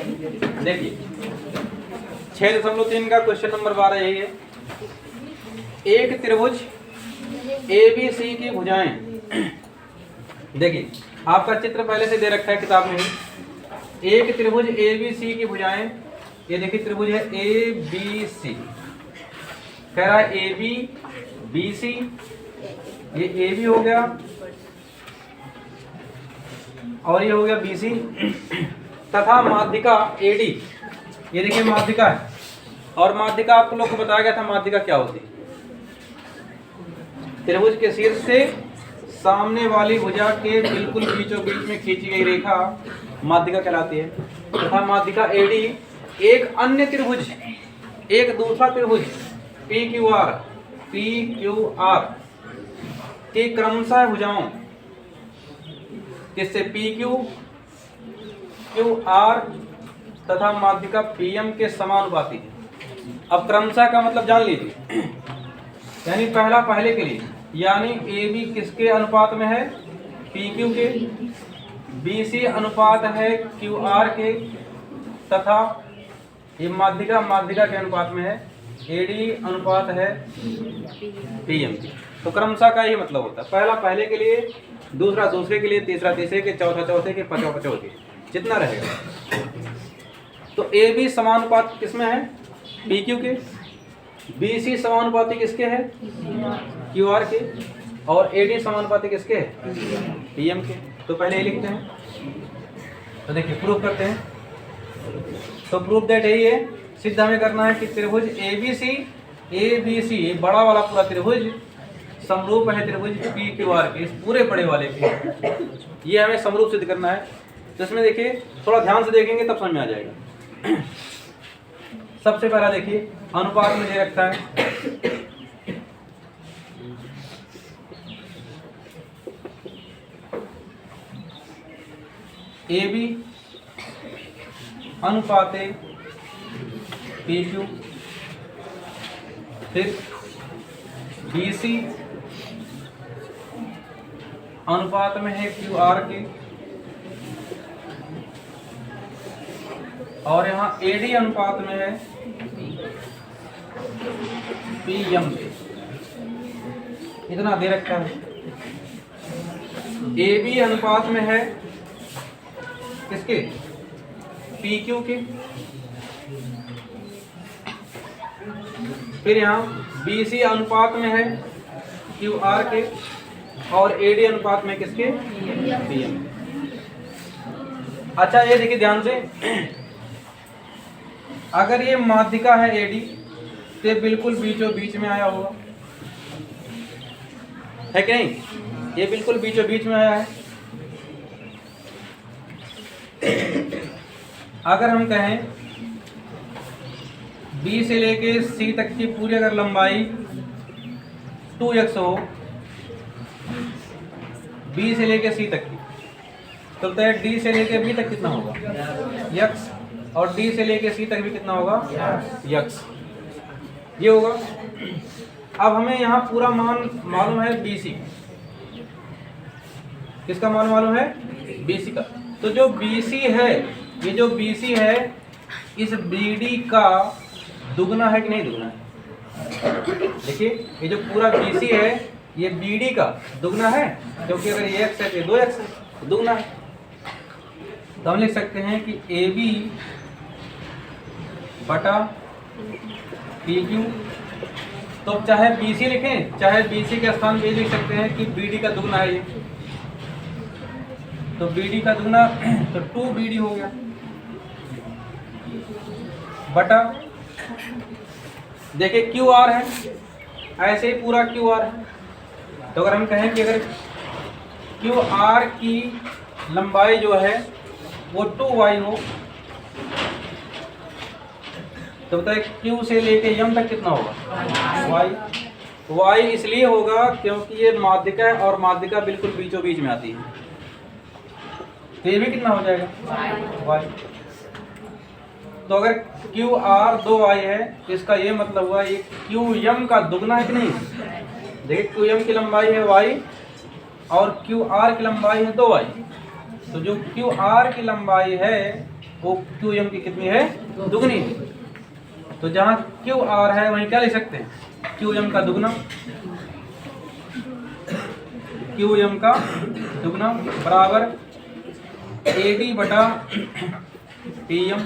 देखिए 6.3 का question number 12 यही है। एक त्रिभुज ABC की भुजाएं, देखिए आपका चित्र पहले से दे रखा है किताब में ही। एक त्रिभुज ABC की भुजाएं, ये देखिए त्रिभुज है ABC, कह रहा है AB BC, ये AB हो गया और ये हो गया BC, तथा माध्यिका AD, ये देखिए माध्यिका है। और माध्यिका आपको लोग को बताया गया था माध्यिका क्या होती है। त्रिभुज के शीर्ष से सामने वाली भुजा के बिल्कुल बीचों बीच में खींची गई रेखा माध्यिका कहलाती है। तथा माध्यिका AD एक अन्य त्रिभुज, एक दूसरा त्रिभुज PQR की क्रमशः भुजाओं, किससे PQ QR तथा माध्यिका PM के समानुपाती है। अब क्रमशः का मतलब जान लीजिए, यानी पहला पहले के लिए, यानी AB किसके अनुपात में है? PQ के, BC अनुपात है QR के, तथा ये माध्यिका के अनुपात में है, AD अनुपात है PM के। तो क्रमशः का ही मतलब होता है, पहला पहले के लिए, दूसरा दूसरे के लिए, तीसरा तीसरे के, चौथा चौथे के, पांचवा पांचवे के, जितना रहेगा। तो AB समानुपात किसमें है? PQ के। BC समानुपाती किसके है? QR के। और AD समानुपाती किसके है? PM के। तो पहले ये लिखते हैं, तो देखिए प्रूफ करते हैं। तो प्रूफ दैट यही है, सिद्ध हमें करना है कि त्रिभुज ABC ये बड़ा वाला पूरा त्रिभुज समरूप है त्रिभुज PQR के, इस पूरे बड़े वाले के, ये हमें समरूप सिद्ध करना है। तो इसमें देखिए थोड़ा ध्यान से देखेंगे तब समझ में आ जाएगा। सबसे पहला देखिए अनुपात में दे रखा है AB अनुपाते PQ, फिर BC अनुपात में है QR के, और यहाँ AD अनुपात में है PM के। इतना दे रखा है। AB अनुपात में है किसके? PQ के। फिर यहाँ BC अनुपात में है QR के, और AD अनुपात में किसके? PM। अच्छा ये देखिए ध्यान से, अगर ये माध्यिका है AD तो बिल्कुल बीचों बीच में आया होगा, है कि नहीं? ये बिल्कुल बीचों बीच में आया है। अगर हम कहें B से लेके C तक की पूरी अगर लंबाई 2x हो, B से लेके C तक की, तो D से लेके B तक कितना होगा? x, और D से लेके C तक भी कितना होगा? x, ये होगा। अब हमें यहाँ पूरा मान मालूम है BC, किसका मान मालूम है? BC का। तो जो BC है, ये जो BC है, इस BD का दुगना है कि नहीं दुगना है? देखिए ये जो पूरा BC है ये BD का दुगना है, क्योंकि अगर ये x है तो 2x है, तो दुगना है। तो हम लिख सकते हैं कि AB बटा PQ, तो चाहे BC लिखें चाहे BC के स्थान पे लिख सकते हैं कि BD का दुगना है ये, तो BD का दुगना तो 2BD हो गया, बटा देखिए QR है, ऐसे ही पूरा QR है। तो अगर हम कहें कि अगर QR की लंबाई जो है वो 2y हो, तो बताइए Q से लेके M तक कितना होगा? y इसलिए होगा क्योंकि ये माध्यिका है और माध्यिका बिल्कुल बीचों बीच में आती है, तो ये भी कितना हो जाएगा? y। तो अगर QR 2y है, इसका ये मतलब हुआ ये QM का दुगना है कि नहीं? देखिए QM की लंबाई है y और QR की लंबाई है 2y, तो जो QR की लंबाई है वो क्यू एम की कितनी है, दुगनी है। तो जहाँ क्यू आर है वहीं क्या लिख सकते हैं, क्यू एम का दुगना, क्यू एम का दुगना बराबर ए डी बटा पी एम।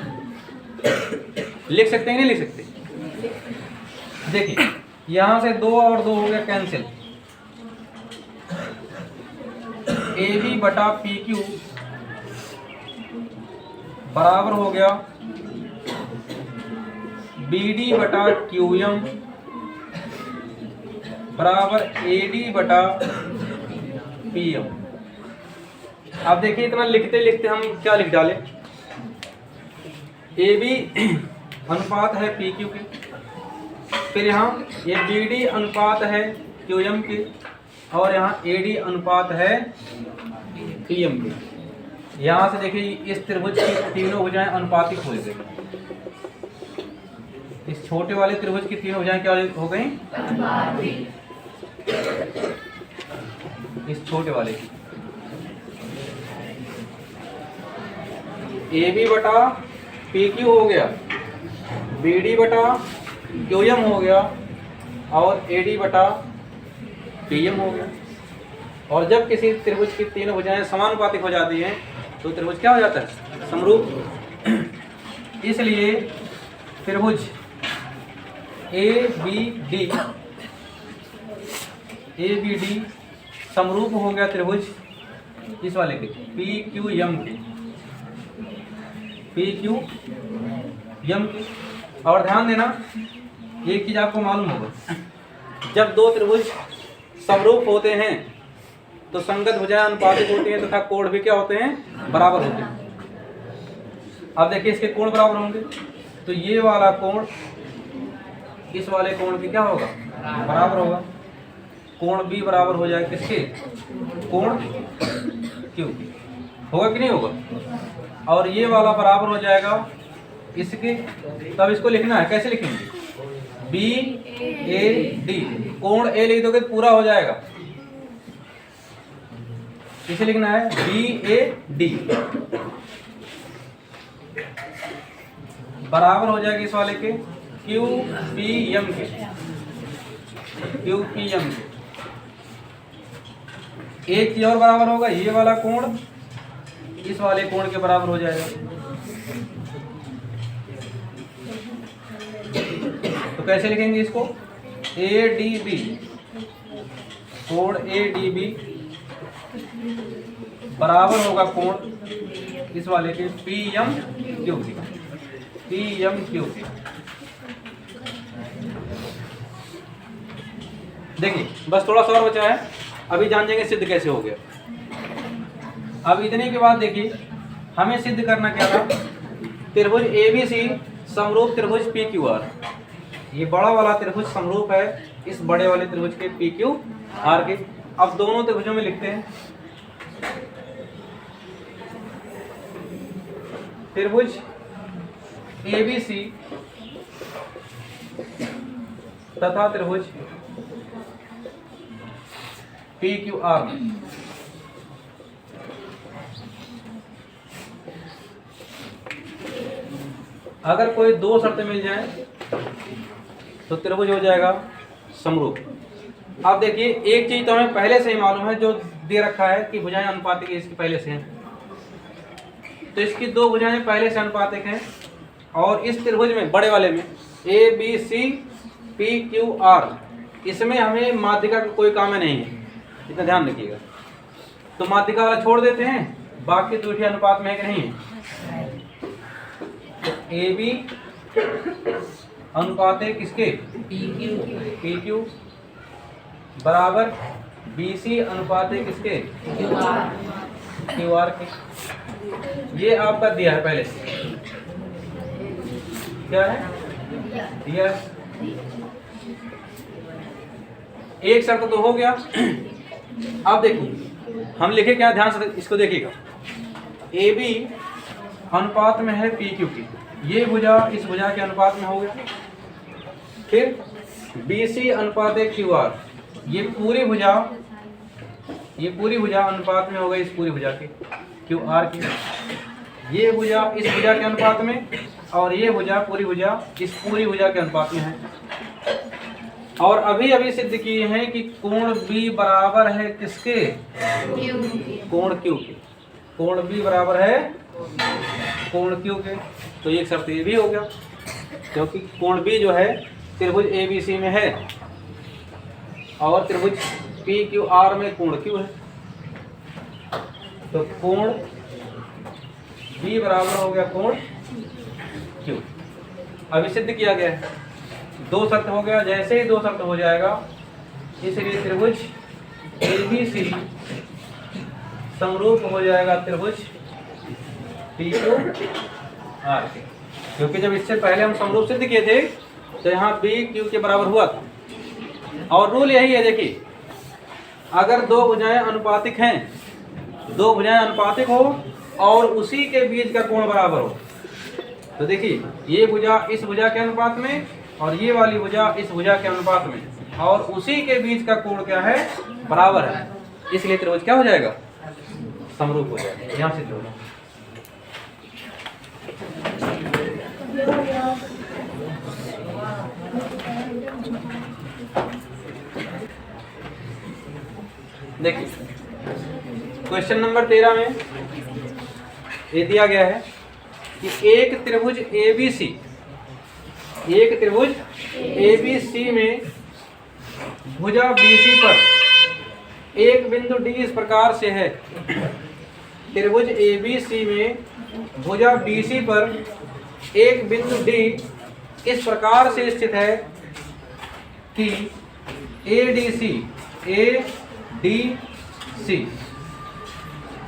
लिख सकते हैं नहीं लिख सकते? देखिए यहाँ से 2 और 2 हो गया कैंसिल, ए बी बटा पी क्यू बराबर हो गया बी डी बटा क्यू एम बराबर ए डी बटा पी एम। अब देखिए इतना लिखते लिखते हम क्या लिख डाले, ए बी अनुपात है पी क्यू के, फिर यहाँ ये बी डी अनुपात है क्यू एम के, और यहाँ ए डी अनुपात है पी एम के। यहाँ से देखिए इस त्रिभुज की तीनों भुजाएं अनुपातिक हो गई, इस छोटे वाले त्रिभुज की तीनों भुजाएं क्या हो गई, इस छोटे वाले की ए बी बटा पी क्यू हो गया, बी डी बटा क्यू एम हो गया, और ए डी बटा पी एम हो गया। और जब किसी त्रिभुज की तीनों भुजाएं समानुपातिक हो जाती हैं तो त्रिभुज क्या हो जाता है, समरूप। इसलिए त्रिभुज ए बी डी समरूप हो गया त्रिभुज इस वाले के पी क्यू एम के, पी क्यू एम की। और ध्यान देना एक चीज आपको मालूम होगा, जब दो त्रिभुज समरूप होते हैं तो संगत भुजाएं अनुपातिक होती हैं तथा कोण भी क्या होते हैं, बराबर होते हैं। अब देखिए इसके कोण बराबर होंगे तो ये वाला कोण इस वाले कोण की क्या होगा, बराबर होगा। कोण भी बराबर हो जाएगा किसके, कोण क्यू की, होगा कि नहीं होगा। और ये वाला बराबर हो जाएगा इसके, तब इसको लिखना है, कैसे लिखेंगे, बी ए डी, कोण ए लिख दोगे तो पूरा हो जाएगा, इसे लिखना है बी ए डी बराबर हो जाएगा इस वाले के क्यू पी एम के, क्यू पी एम के। एक चीज और बराबर होगा, ये वाला कोण इस वाले कोण के बराबर हो जाएगा। तो कैसे लिखेंगे इसको, ए डी बी, कोण ए डी बी बराबर होगा कोण इस वाले के पी एम क्यू के, पी एम क्यू के। देखिए बस थोड़ा सा और बचा है, अभी जान जाएंगे सिद्ध कैसे हो गया। अब इतने के बाद देखिए हमें सिद्ध करना क्या था, त्रिभुज ए बी सी समरूप त्रिभुज पी क्यू आर। ये बड़ा वाला त्रिभुज समरूप है इस बड़े वाले त्रिभुज के पी क्यू आर के। अब दोनों त्रिभुजों में लिखते हैं, त्रिभुज ए बी सी तथा त्रिभुज पी क्यू आर में अगर कोई दो शर्तें मिल जाएं तो त्रिभुज हो जाएगा समरूप। अब देखिए एक चीज तो हमें पहले से ही मालूम है, जो दे रखा है कि भुजाएं अनुपातिक इसकी पहले से हैं, तो इसकी दो भुजाएं पहले से अनुपातिक हैं। और इस त्रिभुज में बड़े वाले में A B C P Q R, इसमें हमें माध्यिका का कोई काम नहीं है, इतना ध्यान रखिएगा। तो माध्यिका वाला छोड़ देते हैं, बाकी दूसरे अनुपात में है कि नहीं है। तो ए बी अनुपात है किसके, पी क्यू बराबर बी सी अनुपात है किसके, क्यू आर के। ये आपका दिया है पहले से, क्या है दिया है। एक शर्त तो हो गया। अब देखिए हम लिखे क्या, ध्यान से इसको देखिएगा, ए बी अनुपात में है पी क्यू की, ये भुजा इस भुजा के अनुपात में हो गया। फिर बी सी अनुपात है क्यू आर, ये पूरी भुजा अनुपात में हो गई इस पूरी भुजा के क्यू आर की। ये भुजा इस भुजा के अनुपात में, और ये भुजा पूरी भुजा इस पूरी भुजा के अनुपात में है। और अभी अभी सिद्ध किए हैं कि कोण B बराबर है किसके? कोण Q के। कोण B बराबर है कोण Q के। तो एक शर्त ये भी हो गया, क्योंकि कोण B जो है त्रिभुज ABC में है और त्रिभुज PQR में कोण Q है। तो कोण B बराबर हो गया कोण Q। अभी सिद्ध किया गया है, दो शर्त हो गया। जैसे ही दो शर्त हो जाएगा, इसलिए त्रिभुज ABC समरूप हो जाएगा त्रिभुज PQR के, क्योंकि जब इससे पहले हम समरूप सिद्ध किए थे तो यहाँ B Q के बराबर हुआ था। और रूल यही है, देखिए, अगर दो भुजाएं अनुपातिक हैं, दो भुजाएं अनुपातिक हो और उसी के बीच का कोण बराबर हो, तो देखिए ये भुजा इस भुजा के अनुपात में और ये वाली भुजा इस भुजा के अनुपात में, और उसी के बीच का कोण क्या है? बराबर है। इसलिए त्रिभुज क्या हो जाएगा? समरूप हो जाएगा। यहाँ से जोड़ो। देखिए क्वेश्चन नंबर 13 में ये दिया गया है कि एक त्रिभुज ABC में भुजा BC पर एक बिंदु D इस प्रकार से है। त्रिभुज ABC में भुजा BC पर एक बिंदु D इस प्रकार से स्थित है कि ADC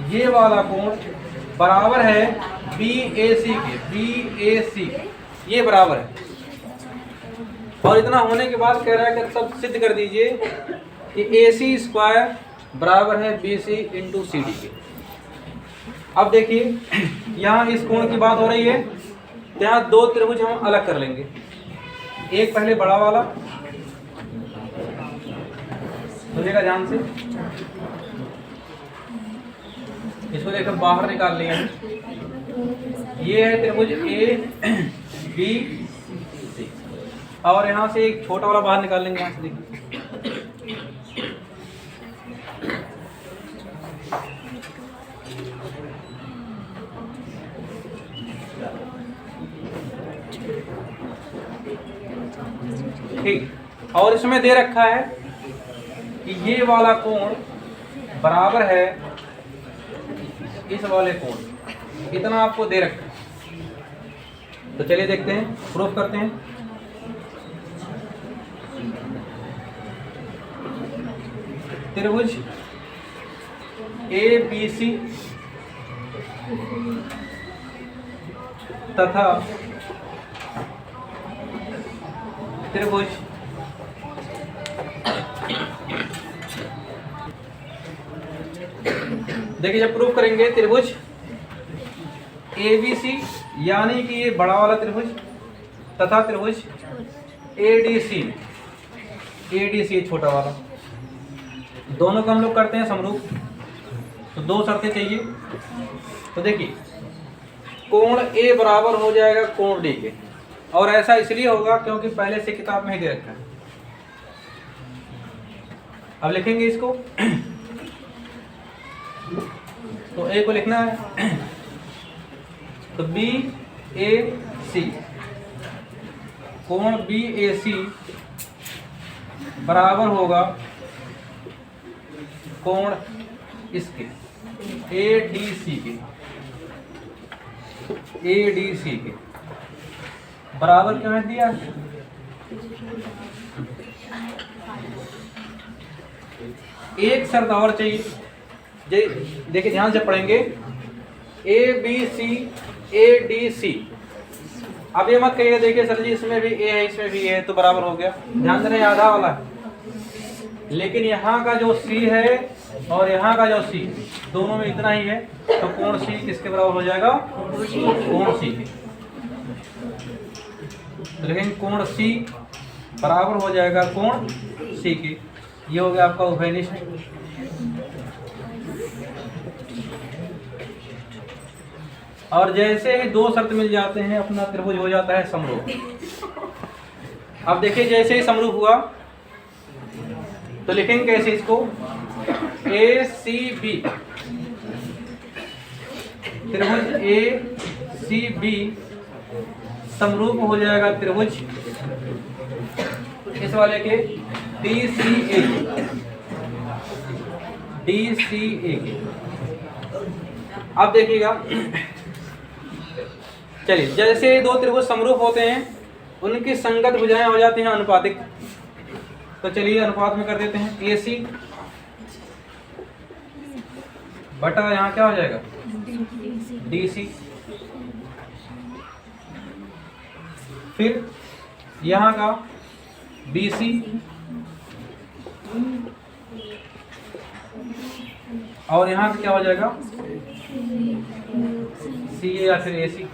ये वाला कोण बराबर है BAC के। ये बराबर है। और इतना होने के बाद कह रहा है कि सब सिद्ध कर दीजिए कि AC स्क्वायर बराबर है BC इंटू CD के। अब देखिए यहाँ इस कोण की बात हो रही है, तो यहाँ दो त्रिभुज हम अलग कर लेंगे। एक पहले बड़ा वाला, सुनिएगा ध्यान से, इसको देखकर बाहर निकाल लिया। ये है त्रिभुज ABC और यहाँ से एक छोटा वाला बाहर निकाल लेंगे। यहाँ से देखिए ठीक। और इसमें दे रखा है कि ये वाला कोण बराबर है इस वाले कोण, इतना आपको दे रखा है। तो चलिए देखते हैं, प्रूफ करते हैं। त्रिभुज ABC तथा त्रिभुज देखिए, जब प्रूफ करेंगे त्रिभुज ABC यानी कि ये बड़ा वाला त्रिभुज तथा त्रिभुज ADC ये छोटा वाला, दोनों को हम लोग करते हैं समरूप। तो दो शर्तें चाहिए। तो देखिए कोण A बराबर हो जाएगा कोण D के, और ऐसा इसलिए होगा क्योंकि पहले से किताब में ही दे रखा है। अब लिखेंगे इसको। तो A को लिखना है, तो BAC कोण BAC बराबर होगा कोण इसके ADC के बराबर क्यों है दिया? एक शर्त और चाहिए। देखिए ध्यान से पढ़ेंगे, ABC ADC। अब ये मत कहिएगा देखिए सर जी इसमें भी A है इसमें भी A है तो बराबर हो गया। ध्यान देना, आधा वाला है, लेकिन यहाँ का जो C है और यहाँ का जो C दोनों में इतना ही है, तो कोण C किसके बराबर हो जाएगा? कोण C के। तो लेकिन कोण C बराबर हो जाएगा कोण C के। ये हो गया आपका उभयनिष्ठ। और जैसे ही दो शर्त मिल जाते हैं अपना त्रिभुज हो जाता है समरूप। अब देखिए जैसे ही समरूप हुआ तो लिखेंगे कैसे इसको, ए सी बी, त्रिभुज ए सी बी समरूप हो जाएगा त्रिभुज इस वाले के डी सी ए के। अब देखिएगा, चलिए जैसे दो त्रिभुज समरूप होते हैं उनकी संगत भुजाएं हो जाती हैं अनुपातिक। तो चलिए अनुपात में कर देते हैं, ए सी बटा यहाँ क्या हो जाएगा डी सी, फिर यहाँ का बी सी और यहाँ पे क्या हो जाएगा सी ए या फिर ए सी।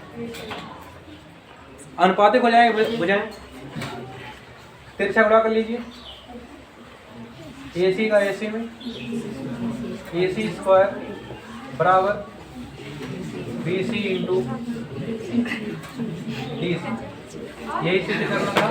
अनुपातिक हो जाएंगे भुजाएं, तिरछा गुणा कर लीजिए, ए सी का ए सी में ए सी स्क्वायर बराबर B C into D C, यही चीज करना था।